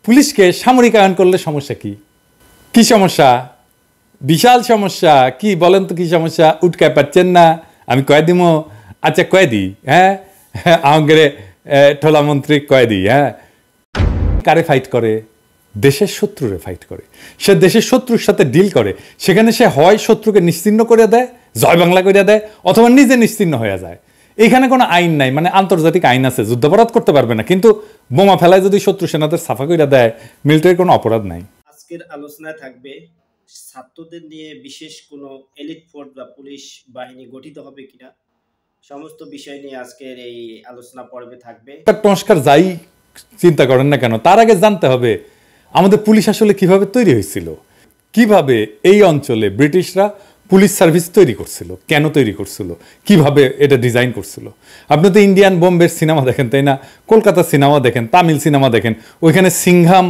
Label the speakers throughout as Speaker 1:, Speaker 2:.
Speaker 1: পুলিশকে সামরিকায়ন করলে সমস্যা কি? কি সমস্যা? বিশাল সমস্যা। কি বলেন তো, কি সমস্যা? উঠকায় পাচ্ছেন না? আমি কয়ে দিব? আচ্ছা কয়ে দিই। হ্যাঁ, আমাদের ঠোলা মন্ত্রী কয়ে দিই। হ্যাঁ, কারে ফাইট করে? দেশের শত্রুরে ফাইট করে। সে দেশের শত্রুর সাথে ডিল করে। সেখানে সে হয় শত্রুকে নিশ্চিহ্ন করে দেয়, জয় বাংলা করে দেয়, অথবা নিজে নিশ্চিহ্ন হয়ে যায়। এখানে কোনো আইন নাই, মানে আন্তর্জাতিক আইন আছে, যুদ্ধাপরাধ করতে পারবে না, কিন্তু বোমা ফেলায় যদি শত্রু সেনাদের সাফা করে দেয়, মিলিটারির কোনো অপরাধ নাই।
Speaker 2: আজকের আলোচনায় থাকবে ছাত্রদের নিয়ে বিশেষ কোনো এলিট ফোর্স বা পুলিশ বাহিনী গঠিত হবে কিনা, সমস্ত বিষয় নিয়ে আজকের এই আলোচনা পর্বে থাকবে।
Speaker 1: সংস্কার যাই চিন্তা করেন না কেন, তার আগে জানতে হবে আমাদের পুলিশ আসলে কিভাবে তৈরি হয়েছিল, কিভাবে এই অঞ্চলে ব্রিটিশরা পুলিশ সার্ভিস তৈরি করছিল, কেন তৈরি করছিল, কিভাবে এটা ডিজাইন করছিল। আপনি তো ইন্ডিয়ান বোম্বের সিনেমা দেখেন, তাই না? কলকাতার সিনেমা দেখেন, তামিল সিনেমা দেখেন, ওইখানে সিংহাম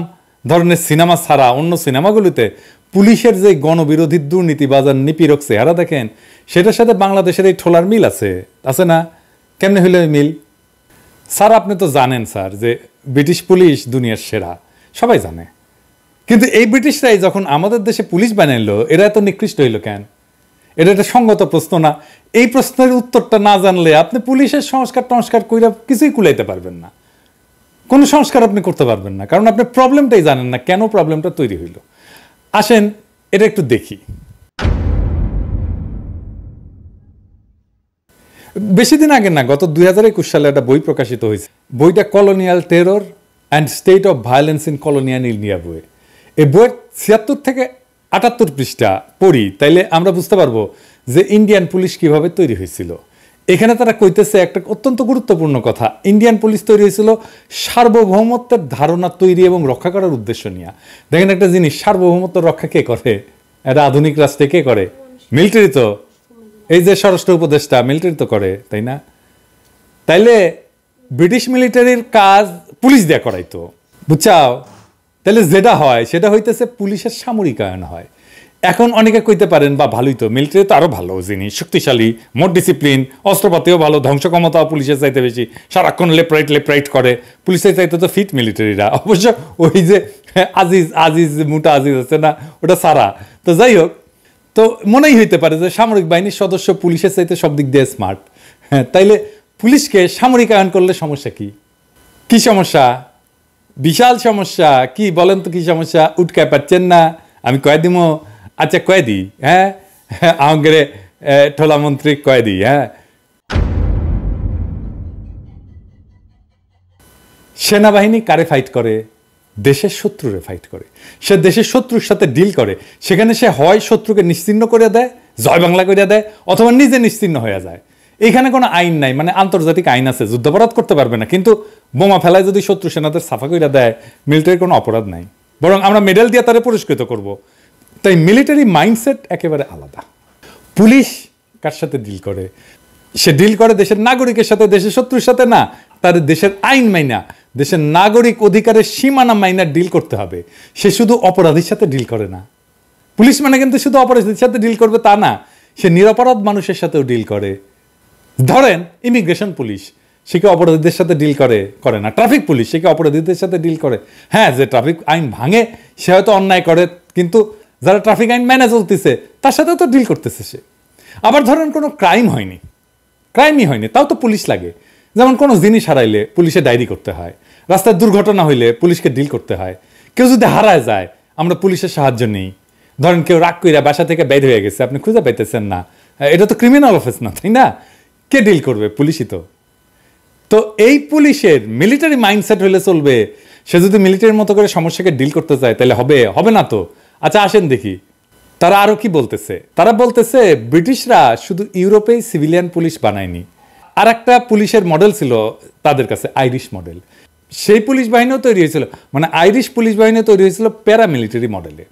Speaker 1: ধরনের সিনেমা ছাড়া অন্য সিনেমাগুলোতে পুলিশের যে গণবিরোধী দুর্নীতিবাজ আর নিপীড়ক চেহারা দেখেন, সেটার সাথে বাংলাদেশের এই ঠোলার মিল আছে, আছে না? কেমনে হইলে মিল? স্যার আপনি তো জানেন স্যার যে ব্রিটিশ পুলিশ দুনিয়ার সেরা, সবাই জানে। কিন্তু এই ব্রিটিশরাই যখন আমাদের দেশে পুলিশ বানাইলো, এরা এত নিকৃষ্ট হইল কেন? এটা একটা সঙ্গত প্রশ্ন না? এই প্রশ্নের উত্তরটা না জানলে আপনি পুলিশের সংস্কার কইরা কিছুই কুলাইতে পারবেন না, কোনো সংস্কার আপনি করতে পারবেন না, কারণ আপনি প্রবলেমটাই জানেন না, কেন প্রবলেমটা তৈরি হইল। আসেন এটা একটু দেখি। বেশি দিন আগে না, গত 2021 সালে একটা বই প্রকাশিত হয়েছে। বইটা colonial terror and state of violence in colonial India বই। এই বইয়ের 76 থেকে 78 পৃষ্ঠা পড়ি, তাইলে আমরা বুঝতে পারবো যে ইন্ডিয়ান পুলিশ কিভাবে তৈরি হয়েছিল। এখানে তারা কইতেছে একটা অত্যন্ত গুরুত্বপূর্ণ কথা, ইন্ডিয়ান পুলিশ তৈরি হয়েছিল সার্বভৌমত্বের ধারণা তৈরি এবং রক্ষা করার উদ্দেশ্য নিয়ে। দেখেন একটা জিনিস, সার্বভৌমত্ব রক্ষা কে করে? এটা আধুনিক রাষ্ট্রে কে করে? মিলিটারি তো। এই যে স্বরাষ্ট্র উপদেষ্টা, মিলিটারি তো করে, তাই না? তাইলে ব্রিটিশ মিলিটারির কাজ পুলিশ দিয়ে করাইতো, বুঝছাও? তাহলে যেটা হয় সেটা হইতেছে পুলিশের সামরিকায়ন হয়। এখন অনেকে কইতে পারেন বা ভালোই তো, মিলিটারি তো আরো ভালো জিনিস, শক্তিশালী, মোর ডিসিপ্লিন, অস্ত্রপাতিও ভালো, ধ্বংস ক্ষমতাও পুলিশের চাইতে বেশি, সারাক্ষণ লেফট করে। পুলিশের চাইতে তো ফিট মিলিটারিরা। অবশ্য ওই যে আজিজ মোটা আজিজ আছে না, ওটা সারা। তো যাই হোক, তো মনেই হইতে পারে যে সামরিক বাহিনীর সদস্য পুলিশের চাইতে সব দিক দিয়ে স্মার্ট। হ্যাঁ, তাইলে পুলিশকে সামরিকায়ন করলে সমস্যা কি? কি সমস্যা? বিশাল সমস্যা। কি বলেন তো, কি সমস্যা? উঠকায় পাচ্ছেন না? আমি কয়ে দিব? আচ্ছা কয়ে দিই। হ্যাঁ, আমাদের ঠোলা মন্ত্রী কয়ে দিই। হ্যাঁ, সেনাবাহিনী কারে ফাইট করে? দেশের শত্রুরে ফাইট করে। সে দেশের শত্রুর সাথে ডিল করে। সেখানে সে হয় শত্রুকে নিশ্চিহ্ন করে দেয়, জয় বাংলা করে দেয়, অথবা নিজে নিশ্চিহ্ন হয়ে যায়। এখানে কোনো আইন নাই, মানে আন্তর্জাতিক আইন আছে, যুদ্ধাপরাধ করতে পারবে না, কিন্তু বোমা ফেলায় যদি শত্রু সেনাদের সাফা করে দেয়, মিলিটারির কোনো অপরাধ নাই, বরং আমরা মেডেল দিয়ে তারা পুরস্কৃত করব। তাই মিলিটারি মাইন্ডসেট একেবারে আলাদা। পুলিশ কার সাথে ডিল করে? সে ডিল করে দেশের নাগরিকের সাথে, দেশের শত্রুর সাথে না। তার দেশের আইন মাইনা, দেশের নাগরিক অধিকারের সীমানা মাইনা ডিল করতে হবে। সে শুধু অপরাধীর সাথে ডিল করে না। পুলিশ মানে কিন্তু শুধু অপরাধীর সাথে ডিল করবে তা না, সে নিরপরাধ মানুষের সাথেও ডিল করে। ধরেন ইমিগ্রেশন পুলিশ, সে কি অপরাধীদের সাথে ডিল করে না? ট্রাফিক পুলিশ, সে কি অপরাধীদের সাথে ডিল করে? হ্যাঁ, যে ট্রাফিক আইন ভাঙে সে হয়তো অন্যায় করে, কিন্তু যারা ট্রাফিক আইন মেনে চলতেছে তার সাথে তো ডিল করতেছে সে। আবার ধরেন কোনো ক্রাইমই হয়নি, তাও তো পুলিশ লাগে। যেমন কোনো জিনিস হারাইলে পুলিশে ডায়েরি করতে হয়, রাস্তায় দুর্ঘটনা হইলে পুলিশকে ডিল করতে হয়, কেউ যদি হারায় যায় আমরা পুলিশের সাহায্য নেই। ধরেন কেউ রাগ কইরা বাসা থেকে বের হয়ে গেছে, আপনি খুঁজে পাইতেছেন না, এটা তো ক্রিমিনাল অফেন্স না, তাই না? কে ডিল করবে? পুলিশই তো। তো এই পুলিশের মিলিটারি মাইন্ডসেট হলে চলবে? সে যদি মিলিটারির মতো করে সমস্যাকে ডিল করতে চায় তাহলে হবে না তো। আচ্ছা আসেন দেখি তারা আরো কি বলতেছে। তারা বলতেছে ব্রিটিশরা শুধু ইউরোপেই সিভিলিয়ান পুলিশ বানায়নি, আর একটা পুলিশের মডেল ছিল তাদের কাছে, আইরিশ মডেল। সেই পুলিশ বাহিনীও তৈরি হয়েছিল, মানে আইরিশ পুলিশ বাহিনী তৈরি হয়েছিল প্যারামিলিটারি মডেলে।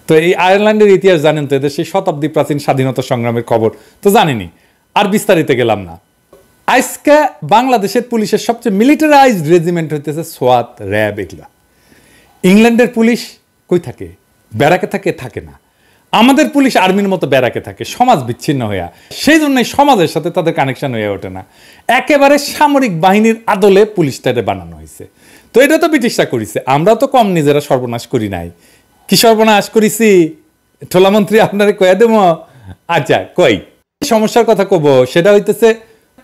Speaker 1: তো এই আয়ারল্যান্ডের ইতিহাস জানেন তো, এদের সেই শতাব্দী প্রাচীন স্বাধীনতা সংগ্রামের খবর তো জানেনি, আর বিস্তারিত গেলাম না। আজকে বাংলাদেশের পুলিশের সবচেয়ে মিলিটারাইজড রেজিমেন্ট হইতেছে সোয়াত, র্যাব, এগুলা। ইংল্যান্ডের পুলিশ কই থাকে? ব্যারাকে থাকে না। আমাদের পুলিশ আর্মির মতো ব্যারাকে থাকে, সমাজ বিচ্ছিন্ন হইয়া। সেই জন্যই সমাজের সাথে তাদের কানেকশন হয়ে ওঠে না। একেবারে সামরিক বাহিনীর আদলে পুলিশটারে বানানো হয়েছে। তো এটা তো ব্রিটিশরা করেছে, আমরা তো কম নিজেরা সর্বনাশ করি নাই। কি সর্বনাশ করেছি ঠোলামন্ত্রী আপনারে কয়ে দেব? আচ্ছা কই সমস্যার কথা কব, সেটা হইতেছে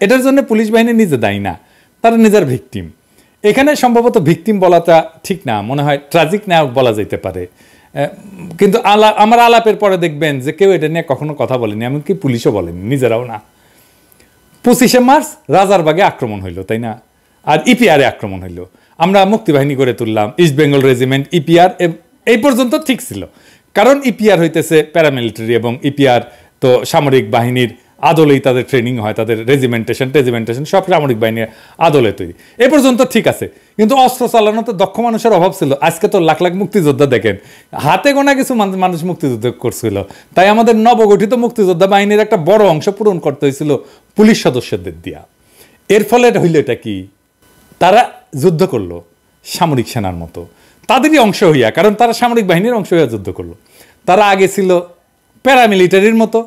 Speaker 1: এটার জন্য পুলিশ বাহিনী নিজে দায়ী না, তারা নিজের ভিকটিম। এখানে সম্ভবত ভিকটিম বলাটা ঠিক না, মনে হয় ট্রাজিক নায়ক বলা যেতে পারে। কিন্তু আমার আলাপের পরে দেখবেন যে কেউ এটা নিয়ে কখনো কথা বলেনি, এমনকি পুলিশও বলেনি, নিজেরাও না। 25শে মার্চ রাজারবাগে আক্রমণ হইলো, তাই না? আর ইপিআরে আক্রমণ হইলো, আমরা মুক্তিবাহিনী গড়ে তুললাম, ইস্ট বেঙ্গল রেজিমেন্ট, ইপিআর। এই পর্যন্ত ঠিক ছিল, কারণ ইপিআর হইতেছে প্যারামিলিটারি এবং ইপিআর তো সামরিক বাহিনীর আদলেই তাদের ট্রেনিং হয়, তাদের রেজিমেন্টেশন সব সামরিক বাহিনীর আদলে তৈরি। এ পর্যন্ত ঠিক আছে, কিন্তু অস্ত্র চালানোতে দক্ষ মানুষের অভাব ছিল। আজকে তো লাখ লাখ মুক্তিযোদ্ধা দেখেন, হাতে গোনা কিছু মানুষ মুক্তিযুদ্ধ করছিল। তাই আমাদের নবগঠিত মুক্তিযোদ্ধা বাহিনীর একটা বড় অংশ পূরণ করতে হয়েছিল পুলিশ সদস্যদের দিয়া। এর ফলে হইল এটা কি, তারা যুদ্ধ করলো সামরিক সেনার মতো, তাদেরই অংশ হইয়া, কারণ তারা সামরিক বাহিনীর অংশ হইয়া যুদ্ধ করলো। তারা আগে ছিল প্যারামিলিটারির মতো,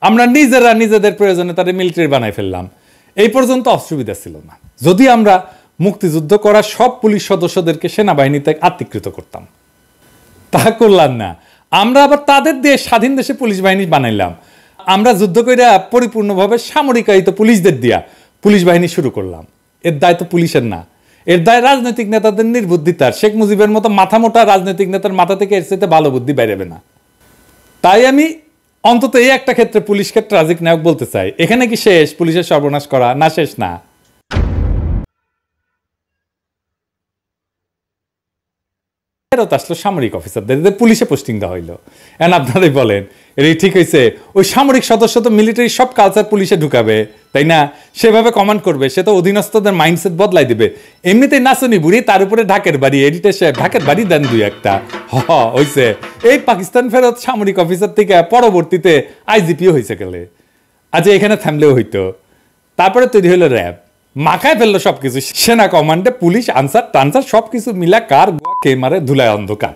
Speaker 1: আমরা নিজেরা নিজেদের প্রয়োজনে তাদের মিলিটারি বানাই ফেললাম। এই পর্যন্ত অসুবিধা ছিল না যদি আমরা মুক্তিযুদ্ধ করা সব পুলিশ সদস্যদেরকে সেনাবাহিনীতে আত্মীকৃত করতাম। তা করলাম না, আমরা আবার তাদের দিয়ে স্বাধীন দেশে পুলিশ বাহিনী বানাইলাম। আমরা যুদ্ধ করে পরিপূর্ণভাবে সামরিকায়িত পুলিশদের দিয়া পুলিশ বাহিনী শুরু করলাম। এর দায় তো পুলিশের না, এর দায় রাজনৈতিক নেতাদের নির্বুদ্ধিতার। শেখ মুজিবের মতো মাথা মোটা রাজনৈতিক নেতার মাথা থেকে এর চাইতে ভালো বুদ্ধি বেরোবে না। তাই আমি অন্তত এই একটা ক্ষেত্রে পুলিশকে ট্রাজিক নায়ক বলতে চাই। এখানে কি শেষ পুলিশের সর্বনাশ করা? না, শেষ না। ফেরত আসলো সামরিক অফিসারদের, পুলিশে পোস্টিং দেওয়া হইলো। এখন আপনারাই বলেন এটাই ঠিক হয়েছে? ওই সামরিক সদস্য তো মিলিটারি সব কালচার পুলিশে ঢুকাবে, তাই না? সেভাবে কমান্ড করবে, সে তো অধীনস্থদের মাইন্ডসেট বদলাই দিবে। এমনিতেই নাচনি বুড়ি, তার উপরে ঢাকের বাড়ি, এডিটর সাহেব ঢাকের বাড়ি দেন দুই একটা, হইছে। এই পাকিস্তান ফেরত সামরিক অফিসার থেকে পরবর্তীতে আইজিপিও হয়েছে গেলে। আচ্ছা এখানে থামলেও হইতো। তারপরে তৈরি হইলো র্যাব, মাখায় ফেললো সবকিছু, সেনা কমান্ডে পুলিশ আনসার টানসার সবকিছু মিলা কার কে মারে ধুলায় অন্ধকার।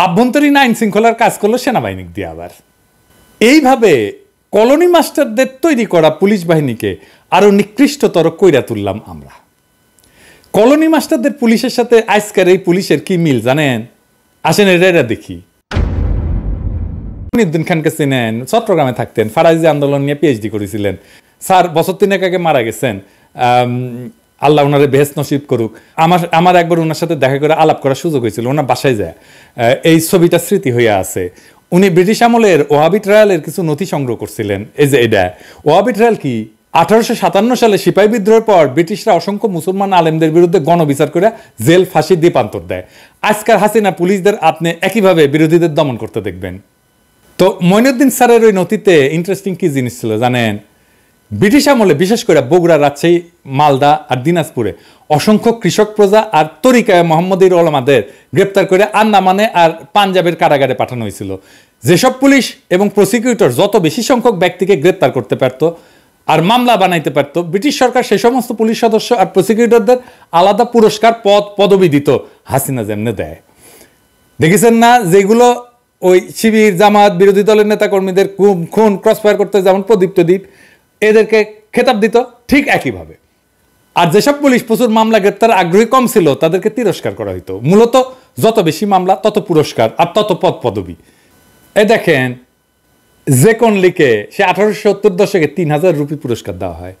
Speaker 1: আভ্যন্তরীণ আইন শৃঙ্খলার কাজ করলো সেনাবাহিনী দিয়ে। আবার এইভাবে কলোনি মাস্টারদের তৈরি করা পুলিশ বাহিনীকে আরো নিকৃষ্টতর কইরা তুললাম আমরা। কলোনি মাস্টারদের পুলিশের সাথে আজকের এই পুলিশের কি মিল জানেন? আসেন এটা দেখি। মনিউদ্দিন খানকে চিনেন? চট্টগ্রামে থাকতেন, ফারাজি আন্দোলন নিয়ে পিএইচডি করেছিলেন। স্যার বছর 3 আগে মারা গেছেন, আল্লাহ ওনারে বেহেশত নসিব করুক। আমার একবার ওনার সাথে দেখা করে আলাপ করার সুযোগ হয়েছিল, ওনার বাসায় যায়। এই ছবিটা স্মৃতি হয়ে আছে। উনি ব্রিটিশ আমলের ওয়াহাবি ট্রায়ালের কিছু নথি সংগ্রহ করছিলেন। এই যে এটা ওয়াহাবি ট্রায়াল কি, 1857 সালে সিপাহী বিদ্রোহের পর ব্রিটিশরা অসংখ্য মুসলমান আলেমদের বিরুদ্ধে গণবিচার করে জেল ফাঁসি দ্বীপান্তর দেয়। আজকাল হাসিনা পুলিশদের আপনি একইভাবে বিরোধীদের দমন করতে দেখবেন। তো মঈনুদ্দিন স্যারের ওই নথিতে ইন্টারেস্টিং কি জিনিস ছিল জানেন? ব্রিটিশ আমলে বিশেষ করে বগুড়া, রাজশাহী, মালদা আর দিনাজপুরে অসংখ্য কৃষক প্রজা আর তরিকায় মোহাম্মদীর ওলামাদের গ্রেপ্তার করে আন্দামানে আর পাঞ্জাবের কারাগারে পাঠানো হয়েছিল। যেসব পুলিশ এবং প্রসিকিউটর যত বেশি সংখ্যক ব্যক্তিকে গ্রেপ্তার করতে পারত আর মামলা বানাইতে পারত, ব্রিটিশ সরকার সে সমস্ত পুলিশ সদস্য আর প্রসিকিউটরদের আলাদা পুরস্কার পদবি দিত, হাসিনা যেমনে দেয়। দেখেছেন না যেগুলো ওই শিবির, জামাত, বিরোধী দলের নেতাকর্মীদের খুন ক্রসফায়ার করতে যেমন প্রদীপ এদেরকে খেতাব দিত, ঠিক একইভাবে। আর যেসব পুলিশ প্রচুর মামলা গ্রেপ্তার আগ্রহী কম ছিল তাদেরকে তিরস্কার করা হইতো। মূলত যত বেশি মামলা তত পুরস্কার আর তত পদবি। এই দেখেন যে কোন লিখে সে 1870 দশকে 3000 রুপি পুরস্কার দেওয়া হয়।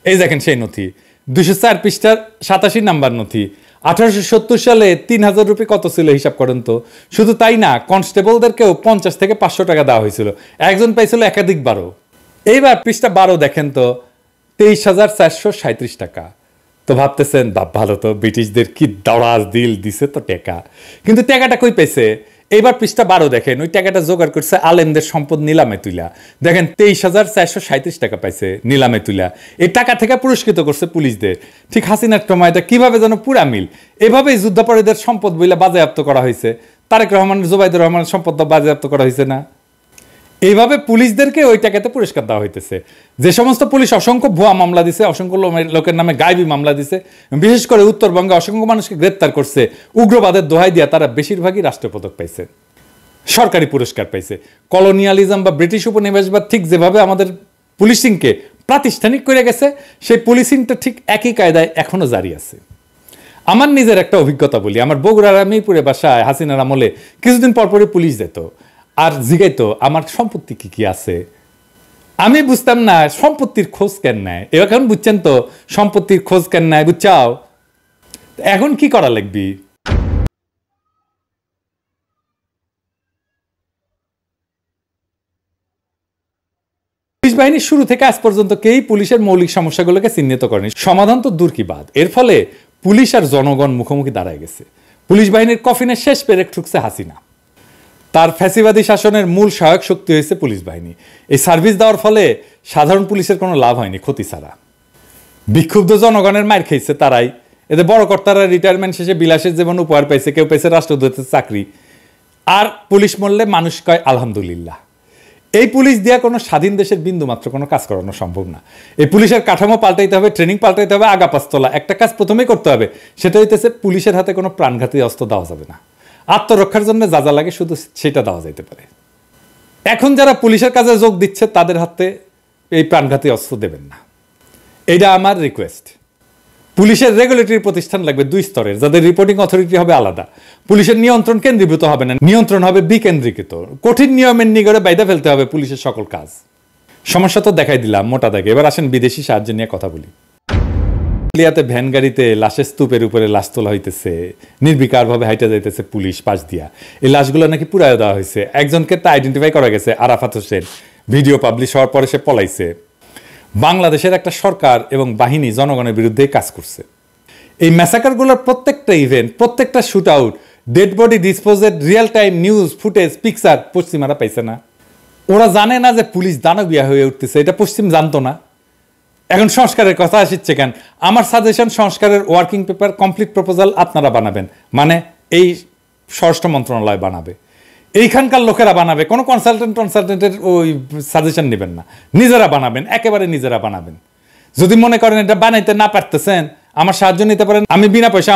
Speaker 1: এই দেখেন সেই নথি, 204 পৃষ্ঠার 87 নাম্বার নথি। 1870 সালে 3000 রুপি কত ছিল হিসাব করেন তো। শুধু তাই না, কনস্টেবলদেরকেও 50 থেকে 500 টাকা দেওয়া হয়েছিল, একজন পাইছিল একাধিক 12। এইবার পৃষ্ঠা 12 দেখেন তো, 23,437 টাকা। তো ভাবতেছেন বাপ ভালো তো, ব্রিটিশদের কি দরাজ দিল দিছে তো টাকা। কিন্তু টাকাটা কই পেয়েছে? এইবার পৃষ্ঠা 12 দেখেন, ওই টাকাটা জোগাড় করছে আলেমদের সম্পদ নিলামে তুইলা। দেখেন 23,437 টাকা পাইছে নিলামে তুইলা। এই টাকা থেকে পুরস্কৃত করছে পুলিশদের। ঠিক হাসিনার সময়টা কিভাবে যেন পুরা মিল। এভাবেই যুদ্ধাপরাধীদের সম্পদ বইলা বাজেয়াপ্ত করা হয়েছে। তারেক রহমান, জুবাইদুর রহমানের সম্পদ বাজেয়াপ্ত করা হয়েছে না? এইভাবে পুলিশদেরকে ওই টাকাতে পুরস্কার দেওয়া হইতেছে। যে সমস্ত পুলিশ অসংখ্য ভুয়া মামলা দিছে, অসংখ্য লোকের নামে গায়েবী মামলা দিছে, বিশেষ করে উত্তরবঙ্গে অসংখ্য মানুষকে গ্রেপ্তার করছে উগ্রবাদের দোহাই দিয়া, তারা বেশিরভাগই রাষ্ট্রপদক পাইছে, সরকারি পুরস্কার পাইছে। কলোনিয়ালিজম বা ব্রিটিশ উপনিবেশবাদ ঠিক যেভাবে আমাদের পুলিশিংকে প্রাতিষ্ঠানিক করে গেছে, সেই পুলিশিংটা ঠিক একই কায়দায় এখনো জারি আছে। আমার নিজের একটা অভিজ্ঞতা বলি, আমার বগুড়ার মিরপুরে বাসায় হাসিনার আমলে কিছুদিন পরপরই পুলিশ যেত আর জিগাইতো আমার সম্পত্তি কি কি আছে। আমি বুঝতাম না সম্পত্তির খোঁজ কেন নেয়, এখন বুঝছেন তো সম্পত্তির খোঁজ কেন নেয়, বুঝছাও এখন কি করা লাগবি। পুলিশ বাহিনীর শুরু থেকে আজ পর্যন্ত কেউই পুলিশের মৌলিক সমস্যাগুলোকে চিহ্নিত করেনি, সমাধান তো দূর কি বাদ। এর ফলে পুলিশ আর জনগণ মুখোমুখি দাঁড়ায় গেছে। পুলিশ বাহিনীর কফিনের শেষ পেরেক ঠুকছে হাসিনা, তার ফ্যাসিবাদী শাসনের মূল সহায়ক শক্তি হয়েছে পুলিশ বাহিনী। এই সার্ভিস দেওয়ার ফলে সাধারণ পুলিশের কোনো লাভ হয়নি, ক্ষতি ছাড়া। বিক্ষুব্ধ জনগণের মার খেয়েছে তারাই। এতে বড় কর্তারা রিটায়ারমেন্ট শেষে বিলাসের জীবন উপহার পাইছে, কেউ পাইছে রাষ্ট্রদূতের চাকরি। আর পুলিশ মরলে মানুষ কয় আলহামদুলিল্লাহ। এই পুলিশ দিয়া কোনো স্বাধীন দেশের বিন্দু মাত্র কোনো কাজ করানো সম্ভব না। এই পুলিশের কাঠামো পাল্টাইতে হবে, ট্রেনিং পাল্টাইতে হবে, আগা পাঁচতলা। একটা কাজ প্রথমেই করতে হবে, সেটা হইতেছে পুলিশের হাতে কোনো প্রাণঘাতী অস্ত্র দেওয়া যাবে না। আত্মরক্ষার জন্য যা যা লাগে শুধু সেটা দেওয়া যাইতে পারে। এখন যারা পুলিশের কাজে যোগ দিচ্ছে তাদের হাতে এই প্রাণঘাতী অস্ত্র দেবেন না, এইটা আমার রিকোয়েস্ট। পুলিশের রেগুলেটরি প্রতিষ্ঠান লাগবে 2 স্তরের, যাদের রিপোর্টিং অথরিটি হবে আলাদা। পুলিশের নিয়ন্ত্রণ কেন্দ্রীভূত হবে না, নিয়ন্ত্রণ হবে বিকেন্দ্রীকৃত। কঠিন নিয়মের নিগড়ে বাইরে ফেলতে হবে পুলিশের সকল কাজ। সমস্যা তো দেখাই দিলাম মোটা দাগে, এবার আসেন বিদেশি সাহায্য নিয়ে কথা বলি। অস্ট্রেলিয়াতে ভ্যান গাড়িতে লাশের স্তূপের উপরে লাশ তোলা হইতেছে, নির্বিকারভাবে হাইটে যাইতেছে পুলিশ পাশ দিয়া। এই লাশগুলো নাকি পুরাই দেওয়া হয়েছে। একজনকে তা আইডেন্টিফাই করা গেছে, আরাফাত হোসেন। ভিডিও পাবলিশ হওয়ার পরে সে পলাইছে। বাংলাদেশের একটা সরকার এবং বাহিনী জনগণের বিরুদ্ধে কাজ করছে। এই ম্যাসাকারগুলোর প্রত্যেকটা ইভেন্ট, প্রত্যেকটা shoot out, dead body disposed, real time news footage, picture পশ্চিমারা পাইছে না। ওরা জানে না যে পুলিশ দানবিয়া হয়ে উঠতেছে, এটা পশ্চিম জানতো না। এখন সংস্কারের কথা আসছে কেন? আমার সাজেশন, সংস্কারের ওয়ার্কিং পেপার, কমপ্লিট প্রপোজাল আপনারা বানাবেন, মানে এই স্বরাষ্ট্র মন্ত্রণালয় বানাবে, এইখানকার লোকেরা বানাবে। কোনো কনসালটেন্টের ওই সাজেশন নেবেন না, নিজেরা বানাবেন, একেবারে নিজেরা বানাবেন। যদি মনে করেন এটা বানাইতে না পারতেছেন, আমার সাহায্য নিতে পারেন, আমি বিনা পয়সা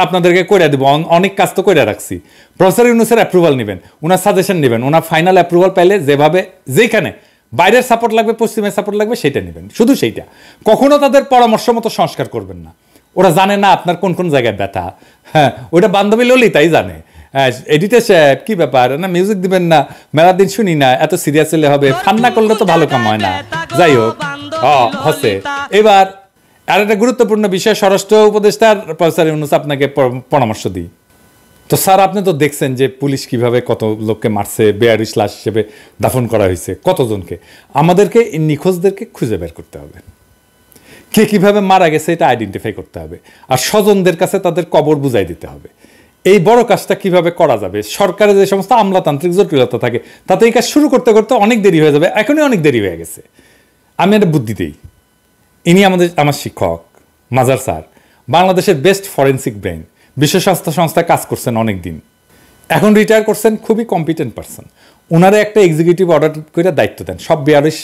Speaker 1: আপনাদেরকে করে দেবো। অনেক কাজ তো করে রাখছি। প্রফেসর ইউনূসের অ্যাপ্রুভাল নেবেন, ওনার সাজেশন নেবেন, ওনার ফাইনাল অ্যাপ্রুভাল পাইলে যেভাবে যেখানে বাইরের সাপোর্ট লাগবে, পশ্চিমের সাপোর্ট লাগবে, সেটা নেবেন, শুধু সেইটা। কখনো তাদের পরামর্শ মতো সংস্কার করবেন না। ওরা জানে না আপনার কোন কোন জায়গায় ব্যথা। হ্যাঁ, ওইটা বান্ধবী ললিতাই জানে। এডিটর সাহেব কি ব্যাপার, না মিউজিক দিবেন না, মেলা দিন শুনি না, এত সিরিয়াস হলে হবে, ফান্না করলে তো ভালো কাম হয় না। যাই হোক, হসে। এবার আর একটা গুরুত্বপূর্ণ বিষয়, স্বরাষ্ট্র উপদেষ্টার প্রফেসর ইউনূস আপনাকে পরামর্শ দিই। তো স্যার, আপনি তো দেখছেন যে পুলিশ কিভাবে কত লোককে মারছে, বেয়ারিশ লাশ হিসেবে দাফন করা হয়েছে কতজনকে। আমাদেরকে এই নিখোঁজদেরকে খুঁজে বের করতে হবে, কে কিভাবে মারা গেছে এটা আইডেন্টিফাই করতে হবে, আর স্বজনদের কাছে তাদের কবর বুঝাই দিতে হবে। এই বড় কাজটা কিভাবে করা যাবে? সরকারের যে সমস্ত আমলাতান্ত্রিক জটিলতা থাকে তাতে এই কাজ শুরু করতে করতে অনেক দেরি হয়ে যাবে। এখনই অনেক দেরি হয়ে গেছে। আমি একটা বুদ্ধি দিই। ইনি আমার শিক্ষক মাজার স্যার, বাংলাদেশের বেস্ট ফরেন্সিক ব্রেইন, বিশ্ব স্বাস্থ্য সংস্থায় কাজ করছেন অনেক দিন, এখন রিটায়ার করছেন, খুবই কম্পিটেন্ট পারসন। ওনারা একটা এক্সিকিউটিভ অর্ডার করে দায়িত্ব দেন সব বেয়ারিশ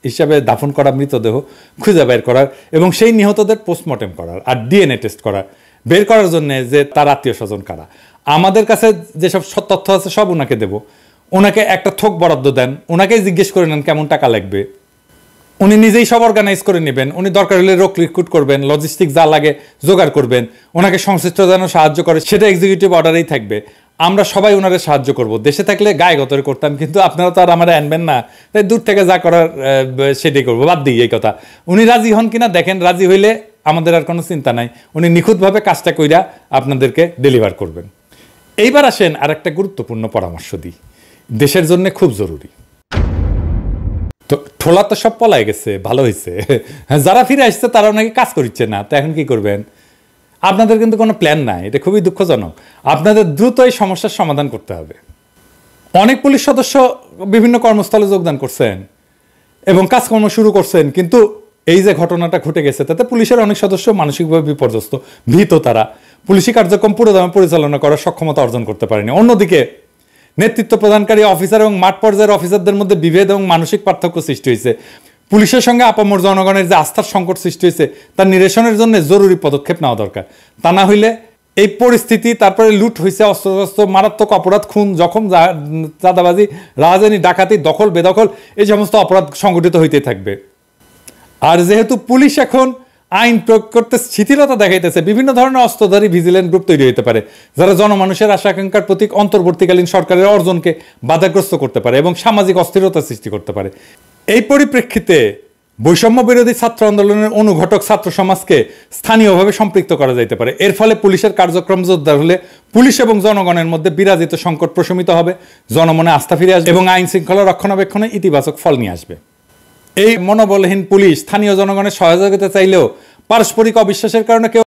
Speaker 1: হিসাবে দাফন করা মৃতদেহ খুঁজে বের করার এবং সেই নিহতদের পোস্টমর্টেম করার আর ডিএনএ টেস্ট করার, বের করার জন্য যে তার আত্মীয় স্বজন কারা। আমাদের কাছে যেসব তথ্য আছে সব ওনাকে দেব। ওনাকে একটা থোক বরাদ্দ দেন, ওনাকেই জিজ্ঞেস করে নেন কেমন টাকা লাগবে। উনি নিজেই সব অর্গানাইজ করে নেবেন। উনি দরকার হলে লোক রিক্রুট করবেন, লজিস্টিক যা লাগে জোগাড় করবেন। ওনাকে সংশ্লিষ্ট যেন সাহায্য করে সেটা এক্সিকিউটিভ অর্ডারেই থাকবে। আমরা সবাই ওনারে সাহায্য করব। দেশে থাকলে গায়ে গতরে করতাম, কিন্তু আপনারা তো আর আমার আনবেন না, তাই দূর থেকে যা করার সেটাই করবো। বাদ দিই এই কথা। উনি রাজি হন কিনা দেখেন, রাজি হইলে আমাদের আর কোনো চিন্তা নাই, উনি নিখুঁতভাবে কাজটা কইরা আপনাদেরকে ডেলিভার করবেন। এইবার আসেন আর একটা গুরুত্বপূর্ণ পরামর্শ দিই, দেশের জন্য খুব জরুরি। তো ঠোলা তো সব পলাই গেছে, ভালো হয়েছে। যারা ফিরে আসছে তারাও নাকি কাজ করছে না, তো এখন কি করবেন? আপনাদের কিন্তু কোনো প্ল্যান নাই, এটা খুবই দুঃখজনক। আপনাদের দ্রুত এই সমস্যার সমাধান করতে হবে। অনেক পুলিশ সদস্য বিভিন্ন কর্মস্থলে যোগদান করছেন এবং কাজকর্ম শুরু করছেন, কিন্তু এই যে ঘটনাটা ঘটে গেছে তাতে পুলিশের অনেক সদস্য মানসিকভাবে বিপর্যস্ত, ভীত। তারা পুলিশি কার্যক্রম পুরোদমে পরিচালনা করার সক্ষমতা অর্জন করতে পারেনি। অন্যদিকে নেতৃত্ব প্রদানকারী অফিসার এবং মাঠ পর্যায়ের অফিসারদের মধ্যে বিভেদ এবং মানসিক পার্থক্য সৃষ্টি হয়েছে। পুলিশের সঙ্গে আপামর জনগণের যে আস্থার সংকট সৃষ্টি হয়েছে তার নিরসনের জন্য জরুরি পদক্ষেপ নেওয়া দরকার। তা না হইলে এই পরিস্থিতি, তারপরে লুট হয়েছে, অস্ত্রশস্ত্র, মারাত্মক অপরাধ, খুন, জখম, চাঁদাবাজি, রাজধানী, ডাকাতি, দখল, বেদখল, এই সমস্ত অপরাধ সংগঠিত হইতে থাকবে। আর যেহেতু পুলিশ এখন আইন প্রয়োগ করতে শিথিলতা দেখাইতেছে, বিভিন্ন ধরনের অস্ত্রধারী ভিজিল্যান্ট গ্রুপ তৈরি হতে পারে যারা জনমানুষের আশা আকাঙ্ক্ষার প্রতীক অন্তর্বর্তীকালীন সরকারের অর্জনকে বাধাগ্রস্ত করতে পারে এবং সামাজিক অস্থিরতা সৃষ্টি করতে পারে। এই পরিপ্রেক্ষিতে বৈষম্য বিরোধী ছাত্র আন্দোলনের অনুঘটক ছাত্র সমাজকে স্থানীয়ভাবে সম্পৃক্ত করা যাইতে পারে। এর ফলে পুলিশের কার্যক্রম জোরদার হলে পুলিশ এবং জনগণের মধ্যে বিরাজিত সংকট প্রশমিত হবে, জনমনে আস্থা ফিরে আসবে এবং আইন শৃঙ্খলা রক্ষণাবেক্ষণে ইতিবাচক ফল নিয়ে আসবে। এই মনোবলহীন পুলিশ স্থানীয় জনগণের সহযোগিতা চাইলেও পারস্পরিক অবিশ্বাসের কারণে কেউ